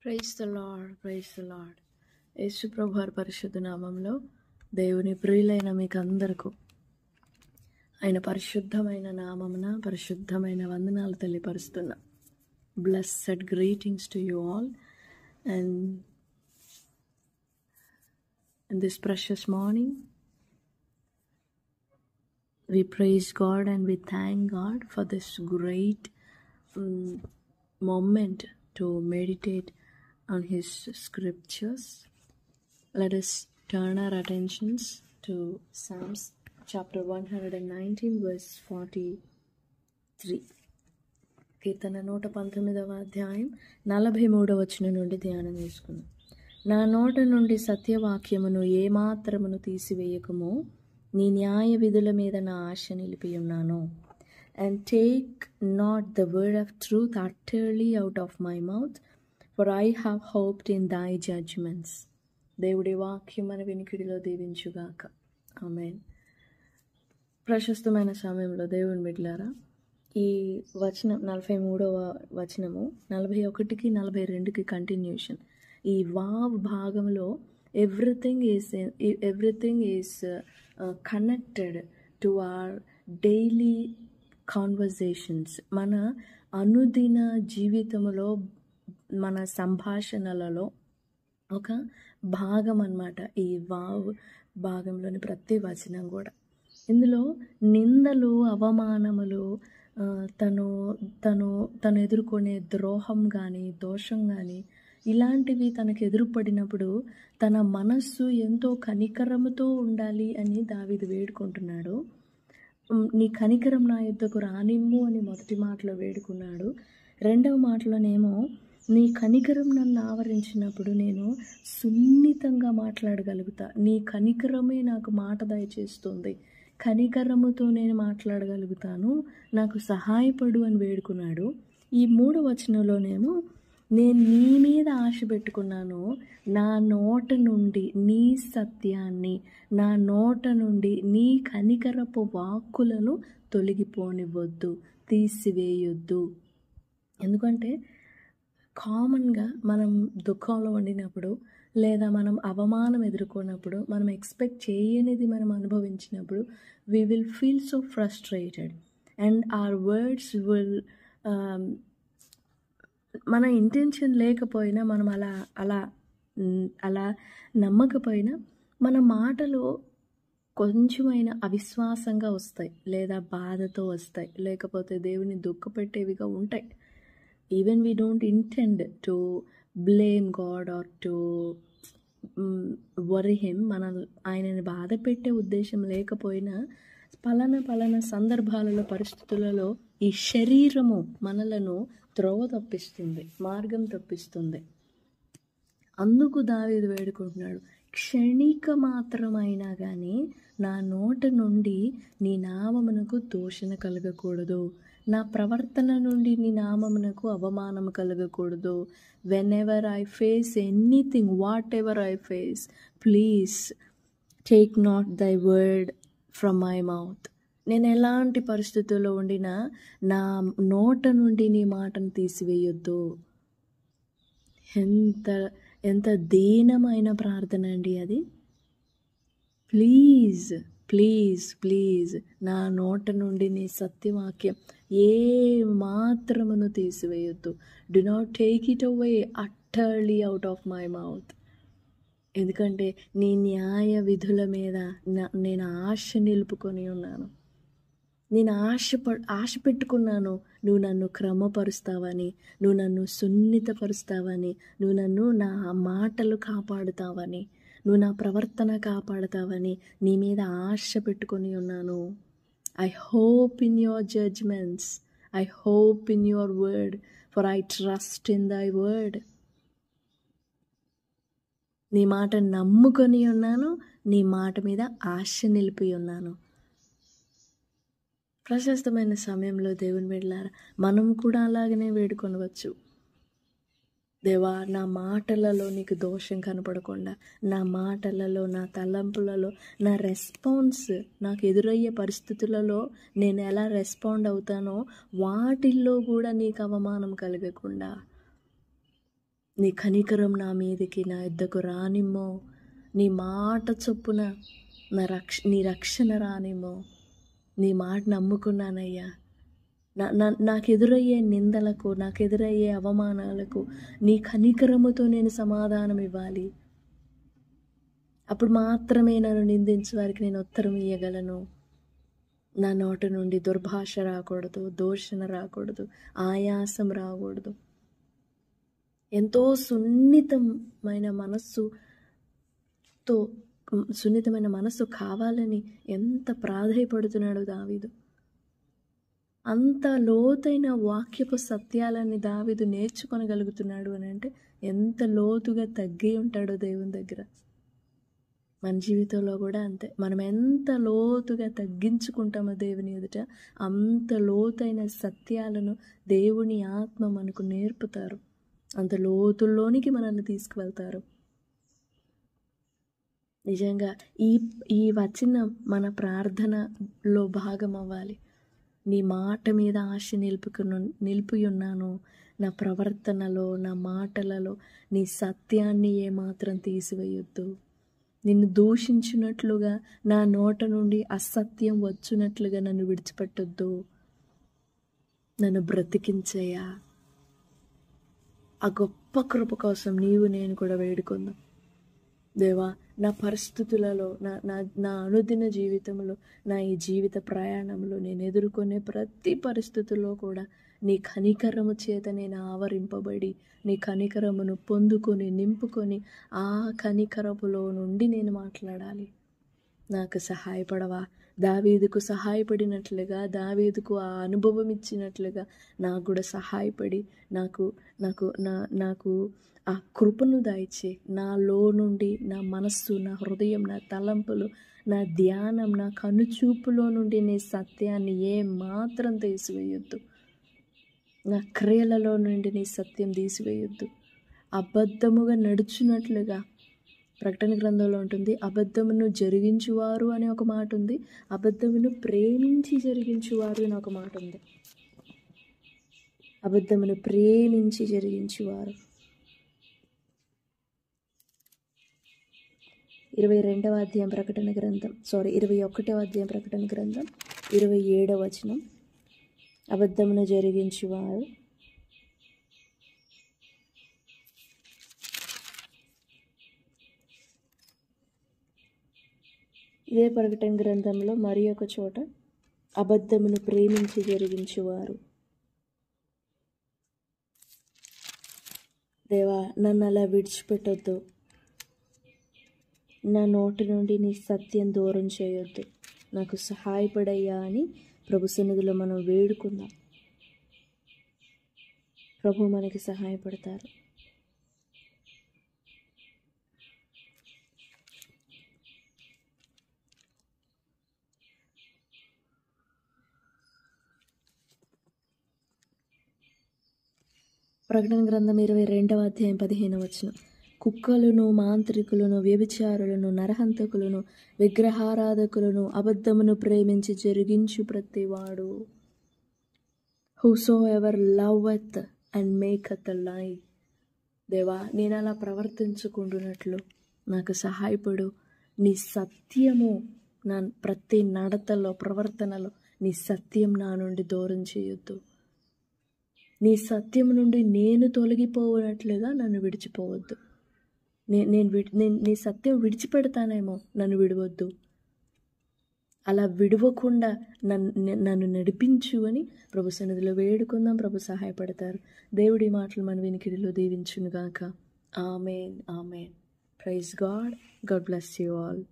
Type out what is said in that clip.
Praise the Lord, praise the Lord. Yesu ప్రభువారి పరిశుద్ధ నామంలో దేవుని ప్రియులైన మీకు అందరికీ ఆయన పరిశుద్ధమైన నామమున పరిశుద్ధమైన వందనాలు తెలియపరుస్తున్నా. Blessed greetings to you all. And in this precious morning we praise God and we thank God for this great moment to meditate on His scriptures. Let us turn our attentions to Psalms chapter 119 verse 43. కీర్తన 119వ అధ్యాయం 43వ వచనం నుండి ధ్యానం చేసుకుందాం. నా నోట నుండి సత్యవాక్యమును ఏమాత్రమును తీసివేయకము, నీ న్యాయ విధుల మీద నా ఆశ నిలిపి ఉన్నాను. And take not the word of truth utterly out of my mouth, for I have hoped in thy judgments. దేవుడి వాక్యం మన వినికిడిలో దీవించుగాక. ఆమేన్. ప్రశస్తమైన సమయంలో దేవుని బిడ్డలారా, ఈ వచనం 43వ వచనము 41కి 42కి కంటిన్యూషన్. ఈ వావ్ భాగంలో everything is connected to our daily conversations. మన అనుదిన జీవితంలో మన సంభాషణలలో ఒక భాగం అన్నమాట ఈ వావ్ భాగంలోని ప్రతి వచనం కూడా. ఇందులో నిందలు, అవమానములు, తను ఎదుర్కొనే ద్రోహం కానీ దోషం కానీ ఇలాంటివి తనకు ఎదురుపడినప్పుడు తన మనస్సు ఎంతో కనికరముతో ఉండాలి అని దావీదు వేడుకుంటున్నాడు. నీ కనికరం నా యుద్ధకు రానిమ్ము అని మొదటి మాటలో వేడుకున్నాడు. రెండవ మాటలోనేమో నీ కనికరం నన్ను ఆవరించినప్పుడు నేను సున్నితంగా మాట్లాడగలుగుతా, నీ కనికరమే నాకు మాట దయచేస్తుంది, కనికరముతో నేను మాట్లాడగలుగుతాను, నాకు సహాయపడు అని వేడుకున్నాడు. ఈ 3వ వచనంలోనేమో నేను నీ మీద ఆశ పెట్టుకున్నాను, నా నోట నుండి నీ సత్యాన్ని, నా నోట నుండి నీ కనికరపు వాక్కులను తొలగిపోనివ్వద్దు, తీసివేయొద్దు. ఎందుకంటే కామన్గా మనం దుఃఖంలో ఉండినప్పుడు లేదా మనం అవమానం ఎదుర్కొన్నప్పుడు, మనం ఎక్స్పెక్ట్ చేయనిది మనం అనుభవించినప్పుడు we will feel so frustrated and our words will, మన ఇంటెన్షన్ లేకపోయినా, మనం అలా నమ్మకపోయినా మన మాటలు కొంచెమైనా అవిశ్వాసంగా వస్తాయి, లేదా బాధతో వస్తాయి, లేకపోతే దేవుని దుఃఖపెట్టేవిగా ఉంటాయి. Even we don't intend to blame God or to worry him. ఆయనని బాధ పెట్టే ఉద్దేశం లేకపోయినా పలానా సందర్భాలలో, పరిస్థితులలో ఈ శరీరము మనలను త్రోవ తప్పిస్తుంది, మార్గం తప్పిస్తుంది. అందుకు దావీదు వేడుకుంటున్నాడు, క్షణిక మాత్రమైనా కానీ నా నోట నుండి నీ నామమునకు దూషణ కలగకూడదు, నా ప్రవర్తన నుండి నీ నామమునకు అవమానం కలగకూడదు. Whenever I face anything, whatever I face, please take not thy word from my mouth. నేను ఎలాంటి పరిస్థితుల్లో ఉండినా నా నోట నుండి నీ మాటను తీసివేయొద్దు. ఎంత దీనమైన ప్రార్థన అండి అది. ప్లీజ్ ప్లీజ్ ప్లీజ్ నా నోట నుండి నీ సత్యవాక్యం ఏ మాత్రమును తీసివేయొద్దు. Do not take it away utterly out of my mouth. ఎందుకంటే నీ న్యాయ విధుల మీద నేను ఆశ నిలుపుకొని ఉన్నాను, నేను ఆశ పెట్టుకున్నాను. నువ్వు నన్ను క్రమపరుస్తావని, నువ్వు నన్ను సున్నితపరుస్తావని, నువ్వు నన్ను నా మాటలు కాపాడుతావని, నువ్వు నా ప్రవర్తన కాపాడుతావని నీ మీద ఆశ పెట్టుకొని ఉన్నాను. I hope in your judgments, I hope in your word, for I trust in thy word. నీ మాట నమ్ముకొని ఉన్నాను, నీ మాట మీద ఆశ నిలిపి ఉన్నాను. ప్రశస్తమైన సమయంలో దేవుని బిడ్డలారా, మనం కూడా అలాగనే వేడుకొనవచ్చు. దేవా, నా మాటలలో నీకు దోషం కనపడకుండా, నా మాటలలో, నా తలంపులలో, నా రెస్పాన్స్, నాకు ఎదురయ్యే పరిస్థితులలో నేను ఎలా రెస్పాండ్ అవుతానో వాటిల్లో కూడా నీకు అవమానం కలగకుండా నీ కనికరం నా మీదకి నా యొద్దకు రానిమ్మో, నీ మాట చొప్పున నీ రక్షణ రానిమ్మో. నీ మాట నమ్ముకున్నానయ్యా. నాకు ఎదురయ్యే నిందలకు, నాకు ఎదురయ్యే అవమానాలకు నీ కనికరముతో నేను సమాధానం ఇవ్వాలి. అప్పుడు మాత్రమే నన్ను నిందించే వారికి నేను ఉత్తరం ఇయ్యగలను. నా నోటి నుండి దుర్భాష రాకూడదు, దూషణ రాకూడదు, ఆయాసం రాకూడదు. ఎంతో సున్నితమైన మనస్సు కావాలని ఎంత ప్రాధేయపడుతున్నాడు దావీదు. అంత లోతైన వాక్యపు సత్యాలని దావీదు నేర్చుకొనగలుగుతున్నాడు అని అంటే ఎంత లోతుగా తగ్గి ఉంటాడో దేవుని దగ్గర. మన జీవితంలో కూడా అంతే. మనం ఎంత లోతుగా తగ్గించుకుంటామో దేవుని ఎదుట, అంత లోతైన సత్యాలను దేవుని ఆత్మ మనకు నేర్పుతారు. అంత లోతుల్లోనికి మనల్ని తీసుకువెళ్తారు. నిజంగా ఈ వచనం మన ప్రార్థనలో భాగం అవ్వాలి. నీ మాట మీద ఆశ నిలిపి ఉన్నాను. నా ప్రవర్తనలో, నా మాటలలో నీ సత్యాన్ని ఏమాత్రం తీసివేయొద్దు. నిన్ను దూషించినట్లుగా నా నోట నుండి అసత్యం వచ్చినట్లుగా నన్ను విడిచిపెట్టొద్దు. నన్ను బ్రతికించేయా. ఆ గొప్ప కృప కోసం నేను కూడా వేడుకుందాం. దేవా, నా పరిస్థితులలో, నా అనుదిన జీవితంలో, నా ఈ జీవిత ప్రయాణంలో నేను ఎదుర్కొనే ప్రతి పరిస్థితుల్లో కూడా నీ కనికరము చేత నేను ఆవరింపబడి, నీ కనికరమును పొందుకొని, నింపుకొని, ఆ కనికరములో నుండి నేను మాట్లాడాలి. నాకు సహాయపడవా? దావీదుకు సహాయపడినట్లుగా, దావీదుకు ఆ అనుభవం ఇచ్చినట్లుగా నాకు కూడా సహాయపడి నాకు ఆ కృపను దాయిచే. నాలో నుండి, నా మనస్సు, నా హృదయం, నా తలంపులు, నా ధ్యానం, నా కనుచూపులో నుండి నీ సత్యాన్ని మాత్రం తీసివేయొద్దు. నా క్రియలలో నుండి నీ సత్యం తీసివేయొద్దు. అబద్ధముగా నడుచున్నట్లుగా ప్రకటన గ్రంథంలో ఉంటుంది. అబద్ధమును జరిగించువారు అనే ఒక మాట ఉంది. అబద్ధమును ప్రేమించి జరిగించువారు అని ఒక మాట ఉంది. అబద్ధమును ప్రేమించి జరిగించువారు. 21వ అధ్యాయం ప్రకటన గ్రంథం 27వ వచనం. అబద్ధమును జరిగించువారు ఇదే ప్రకటన గ్రంథంలో మరి ఒక చోట అబద్ధమును ప్రేమించి జరిగించువారు. దేవా, నన్ను అలా విడిచిపెట్టొద్దు. నా నోటి నుండి నీ సత్యం దూరం చేయొద్దు. నాకు సహాయపడయ్యా అని ప్రభు సన్నిధిలో మనం వేడుకుందాం. ప్రభు మనకి సహాయపడతారు. ప్రకటన గ్రంథం 22వ అధ్యాయం 15వ వచనం. కుక్కలను, మాంత్రికులను, వ్యభిచారులను, నరహంతకులను, విగ్రహారాధకులను, అబద్ధమును ప్రేమించి జరిగించు ప్రతివాడు, whosoever loveth and maketh a lie. దేవా, నేను అలా ప్రవర్తించుకుంటున్నట్లు నాకు సహాయపడు. నీ సత్యము నా ప్రతి నడతలో, ప్రవర్తనలో నీ సత్యం నా నుండి దూరం చేయొద్దు. నీ సత్యం నుండి నేను తొలగిపోనట్లుగా నన్ను విడిచిపోవద్దు. నీ సత్యం విడిచిపెడతానేమో, నన్ను విడవద్దు. అలా విడవకుండా నన్ను నడిపించు అని ప్రభు సన్నిధిలో వేడుకుందాం. ప్రభు సహాయపడతారు. దేవుడి మాటలు మన వినికిడిలో దీవించునుగాక. Amen, amen. Praise God. God bless you all.